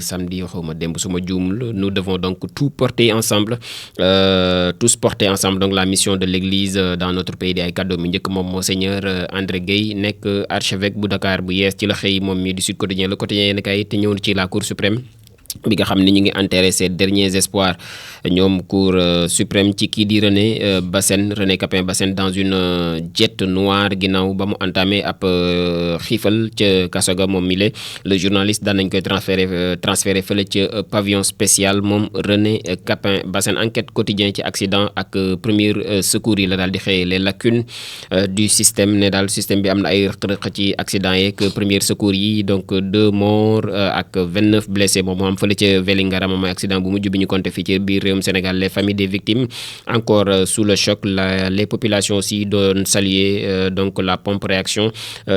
Samedi xawma démb suma juumul nous devons donc tout porter ensemble tous porter ensemble donc la mission de l'église dans notre pays di ay kàddoom mi njëkk moom monseigneur André Guèye nekk archevêque bu Dakar bu yees ci la xëy moom mi di Sud Quotidien Le Quotidien yéen kay te ñëw ci la Cour suprême bi nga xam ne ñu ngi enterré ses derniers espoirs ñoom Cour suprême ci kii di René Capain Bassène dans une jet noire ginnaaw ba mu entamé ab xiifal ca kaso ga moom mile le journaliste daan nañ koy transféré fële ca pavillon spécial moom René Capain Bassène enquête quotidien ci accident ak premier secours yi la daal di xëy les lacunes du système ne daal système bi am na ay rëq-rëq ci accident yeeg premier secours yi donc 2 morts ak 29 blessés moom am fële ca Vélingara moom mooy accident bu mujj bi ñu compté fii ci biir réewum Sénégal les familles des victimes encore sous le choc les populations aussi doon saluer donc la pompe réaction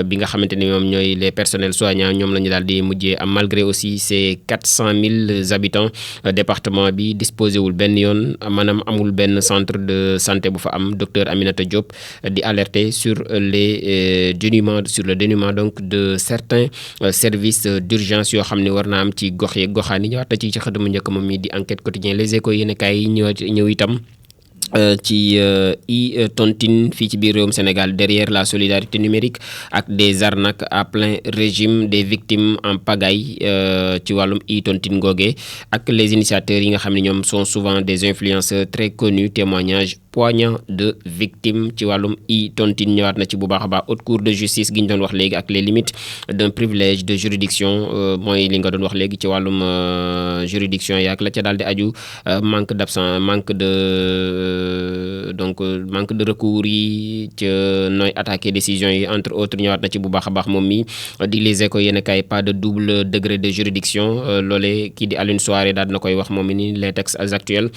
bi nga xamante ni ñoom ñooy les personnels soignants ñoom la ñu daal di mujjee am malgré aussi ces 400 000 habitants département bi disposé wul benn yoon maanaam amul benn centre de santé bu fa am docteur Aminata Diop di alerter sur le dénuement donc de certains services d'urgence yoo xam ne war naa am ci gox yi goxaan yi ñëwaat ci xëtamu njëkk moom mi di enquête quotidien les échos yéen kaay yi ñëw itam ci tontine fii ci biir réewum Sénégal derrière la solidarité numérique ak des arnaques à plein régime des victimes en pagaille ci wàllum tontine googee ak les initiateurs yi nga xam ne ñoom sont souvent des influenceurs très connus témoignages poignant de victimes ci wàllum tontine ñëwaat na ci bu baax a baax haute cour de justice gi ñu doon wax léegi ak les limites d'un privilège de juridiction mooy li nga doon wax léegi ci wàllum juridiction yaak la ca daal di aju manque de recours yi ca nooy attaqué décision yi entre autres ñëwaat na ci bu baax a baax moom mi di les échos yéen kay pas de double degré de juridiction loolee kii di Alioune Souaré daal na koy wax moom mi ni les textes actuels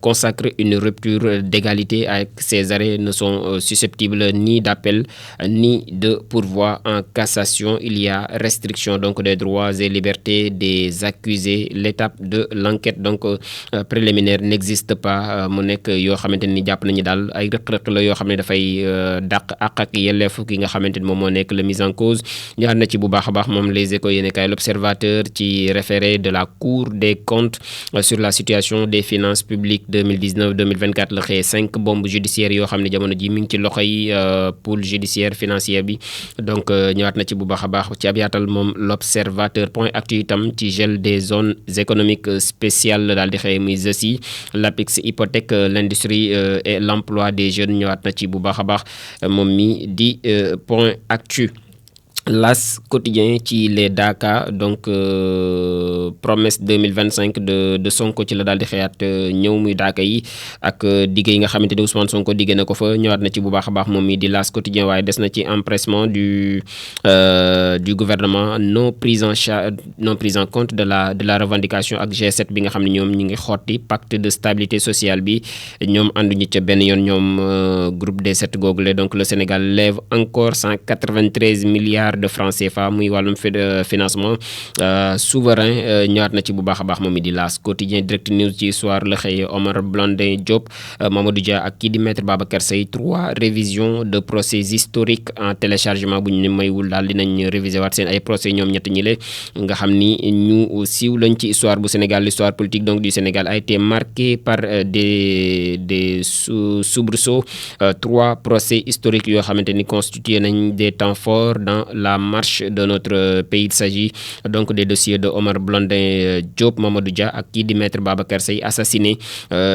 consacrent une rupture d'égalité avec ces arrêts ne sont susceptibles ni d'appel ni de pourvoi en cassation il y a restriction donc des droits et libertés des accusés l'étape de l'enquête donc préliminaire n'existe pas mu nekk yoo xamante ni jàpp nañu daal ay rëq-rëq la yoo xam ne dafay dàq àq ak yelleef ki nga xamante ni moom moo nekk la mise en cause ñaar na ci bu baax a baax moom les échos yéen kay l'observateur ci référé de la cour des comptes sur la situation des finances publiques 2019-2024 la xëyee 5 bombes judiciaires yoo xam ne jamono ji mi ngi ci loxo yi pôle judiciaire financier bi donc ñëwaat na ci bu baax a baax ci ab yaatal moom l'observateur point actu itam ci gel des zones économiques spéciales daal di xëy muy ZECI l'APIX hypothèque l'industrie et l'emploi des jeunes ñëwaat na ci bu baax a baax moom mi di point actu L'As quotidien ci les Daaka donc promesse 2025 de Sonko ci la daal di xëyaat ñëw muy Daaka yi ak digge yi nga xamante ne Ousmane Sonko digge na ko fa ñëwaat na ci bu baax a baax moom mi di L'As quotidien waaye des na ci empressement du gouvernement non prise en compte de la revendication ak G7 bi nga xam ne ñoom ñi ngi xotti pacte de stabilité sociale bi ñoom ànduñu ca benn yoon ñoom groupe des 7 googule donc le Sénégal lève encore 193 milliards de francs CFA muy wàllum financement souverain ñëwaat na ci bu baax a baax moom mi di L'As quotidien direct news ci soir la xëy Omar Blondin Diop Mamadou Dia ak kii di maître Babacar Seye 3 révisions de procès historiques en téléchargement bu ñu maywul daal dinañ réviser waat seen ay procès ñoom ñett ñi le nga xam ni ñu siiw lañ ci histoire bu Sénégal l'histoire politique donc du Sénégal a été marquée par des soubresauts 3 procès historiques yoo xamante ni constitué nañ des temps forts dans la marche de notre pays. Il s'agit donc des dossiers de Omar Blondin Diop, Mamadou Dia ak kii di maître Babacar Seye assassiné.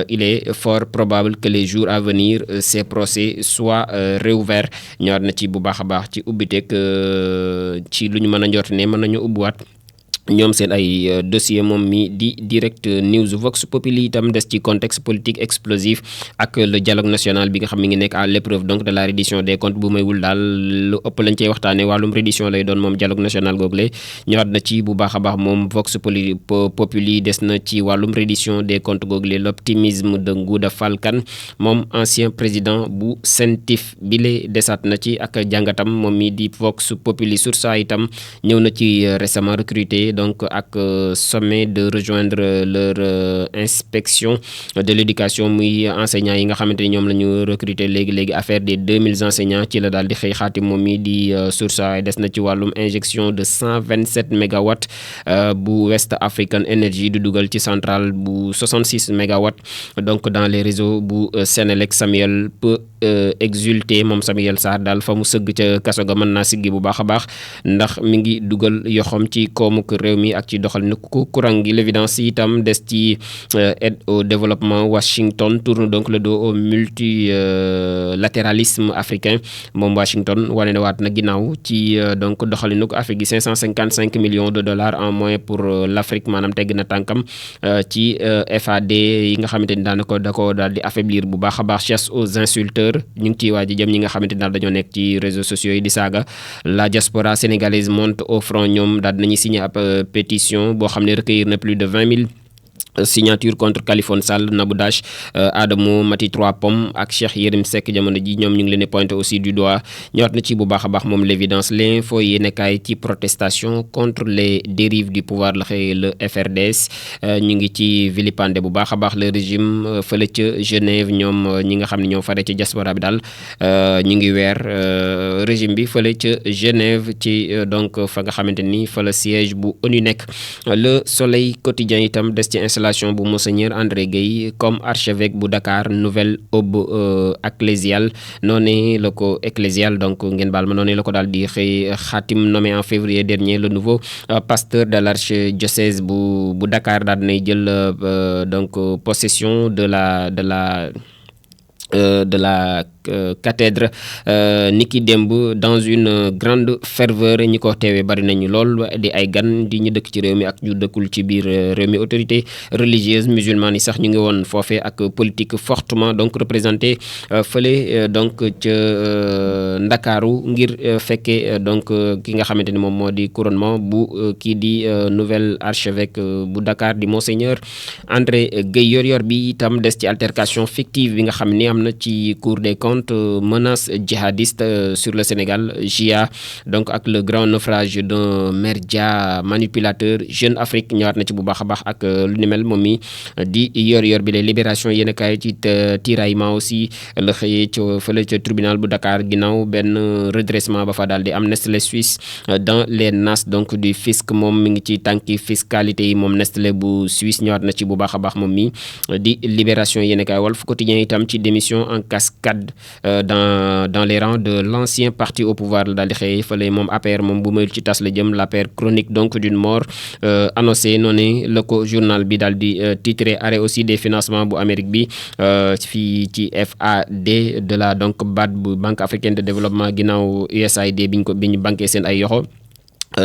Il est fort probable que les jours à venir ces procès soient réouverts. ñëwaat na ci bu baax a baax ci ubbiteeg ci lu ñu mën a njort ne mën nañu ubbiwaat ñoom seen ay dossier moom mi di direct news Vox Populi itam des ci contexte politique explosif ak le dialogue national bi nga xam mi ngi nekk à l'épreuve donc de la reddition des comptes bu maywul daal lu ëpp lañ cey waxtaane wàllum reddition lay doon moom dialogue national google ñëwaat na ci bu baax a baax moom Vox Populi des na ci wàllum reddition des comptes google l'optimisme de Ngouda Fall Kane moom ancien président bu CENTIF bile desaat na ci ak jàngatam moom mi di Vox Populi sur ça itam ñëw na ci récemment recruté donc ak sommet de rejoindre leur inspection de l'éducation muy enseignants yi nga xamante ni ñoom la ñu recruter léegi affaire des 2000 enseignants ci la daal di xëy xaati moom mi di source ay des na ci wàllum injection de 127 mégawatts bu West African Energy du dugal ci centrale bu 66 mégawatts donc dans les réseaux bu Senelec. Samuel peut exulter moom Samuel Sarr daal fa mu sëgg ca kaso ga mën naa siggi bu baax a baax ndax mi ngi dugal yoxom ci koomuk réew mi ak ci doxalinu courant gi. L'évidence itam des ci aide au développement. Washington tourne donc le dos au multilatéralisme africain moom Washington wane na waat na ginnaaw ci donc doxalinu Afrique gi 555 millions de dollars en moins pour l'Afrique maanaam tegg na tànkam ci FAD yi nga xamante ni daanaka da ko daal di affaiblir bu baax a baax. Chasse aux insulteurs ñu ngi ciy waaj jëm ñi nga xamante ni daal dañoo nekk ci réseaux sociaux yi di saaga. La diaspora sénégalaise monte au front ñoom daal dinañuy signé ab pétition boo xam ne recueillir na plus de 20 000 signature contre Khaliphone Sall, Nabou Dash, Adamo Mati 3 Pommes ak Cheikh Yérim Seck jamono ji ñoom ñu ngi leen di pointé aussi du doigt. ñëwaat na ci bu baax a baax moom l'évidence. L'info yéene kaay ci protestation contre les dérives du pouvoir la xëy le FRDS ñu ngi ci vilipande bu baax a baax le régime fële ca Genève ñoom ñi nga xam ne ñoo fare ci diaspora bi daal ñu ngi weer régime bi fële ca Genève ci donc fa nga xamante ni fa la siège bu ONU nekk. Le Soleil quotidien itam des ci installation bu Monseigneur André Gueye comme archevêque bu Dakar, nouvelle aube ecclésiale noonu la ko ecclésial donc ngeen baal ma noonu la ko daal di xëy xaatim nommé en février dernier le nouveau pasteur de l'archidiocèse bu Dakar daal dinay jël donc possession de la cathédre niki démb dans une grande ferveur. ñi ko teewee bari nañu lool di ay gan di ñu dëkk ci réew mi ak ñu dëkkul ci biir réew mi. Autorité religieuse musulmane yi sax ñu ngi woon foofee ak politique fortement donc représenté fële donc ca Ndakaaru ngir fekkee donc ki nga xamante ni moom moo di couronnement bu kii di nouvel archevêque bu Dakar di Monseigneur André Gueye. yor bi itam des ci altercation fictive bi nga xam ni am na ci Cour des comptes. Menace djihadiste sur le Sénégal, JIA donc ak le grand naufrage d'un merdia manipulateur. Jeune Afrique ñëwaat na ci bu baax a baax ak lu ni mel moom mi di yor bi les libération yéen a kaay ci tiraillement aussi la xëyee ci fële ca tribunal bu Dakar ginnaaw benn redressement ba fa daal di am. Nestlé Suisse dans les nas donc du fisc moom mi ngi ci tànki fiscalité yi moom Nestlé bu Suisse ñëwaat na ci bu baax a baax moom mi di libération yéen a kaay. Walf Quotidien itam ci démission en cascade dans les rangs de l'ancien parti au pouvoir la daal di xëy fële moom APR moom bu mayul ci tas la jëm. l'APR chronique donc d'une mort annoncée noonu la ko journal bi daal di titré. Arrêt aussi des financements bu Amérique bi fii ci FAD de la donc BAD bu Banque africaine de développement ginnaaw USAID bi ñu banqué seen ay yoxo.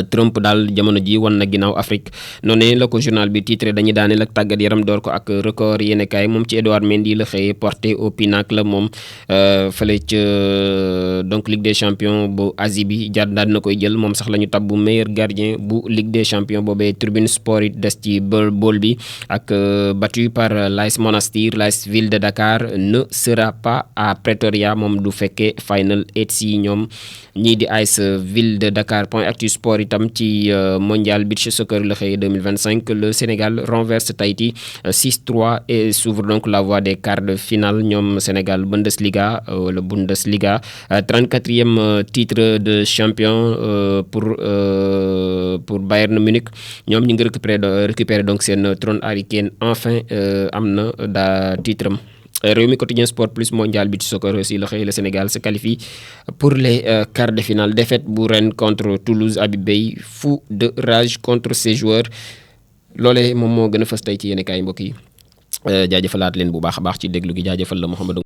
Trump daal jamono ji wan na ginnaaw Afrique noonu la ko journal bi titré. dañuy daaneel ak tàggat yaram door ko ak record yéen kaay moom ci Edouard Mendy la xëy porté au pinacle moom fële ca donc Ligue des champions bu Asie bi jar daal dina koy jël moom sax la ñu tabbu meilleur gardien bu Ligue des champions boobee. Tribune Sport it des ci bool bi ak battu par l'AS Monastir. l'AS Ville de Dakar ne sera pas à Pretoria moom du fekkee final 8 si ñoom ñii di AS Ville de Dakar. Point actu sport itam ci mondial beach soccer la xëy 2025. Le Sénégal renverse Tahiti 6-3 et s'ouvre donc la voie des quarts de finale. ñoom Sénégal Bundesliga wala Bundesliga 34e titre de champion pour Bayern Munich. ñoom ñu ngi récupérer donc seen trône Harry Kane enfin am na daa titre am. Rewmi Quotidien Sport Plus mondial beach soccer aussi la xëy le Sénégal se qualifie pour les quarts de finale. Défaite bu Rennes contre Toulouse. Habib Beye fou de rage contre ses joueurs. loolee moom moo gën a fës tey ci yéen kaay mbokk yi jaajëfalaat leen bu baax a baax ci déglu gi. jaajëfal la Mouhamadou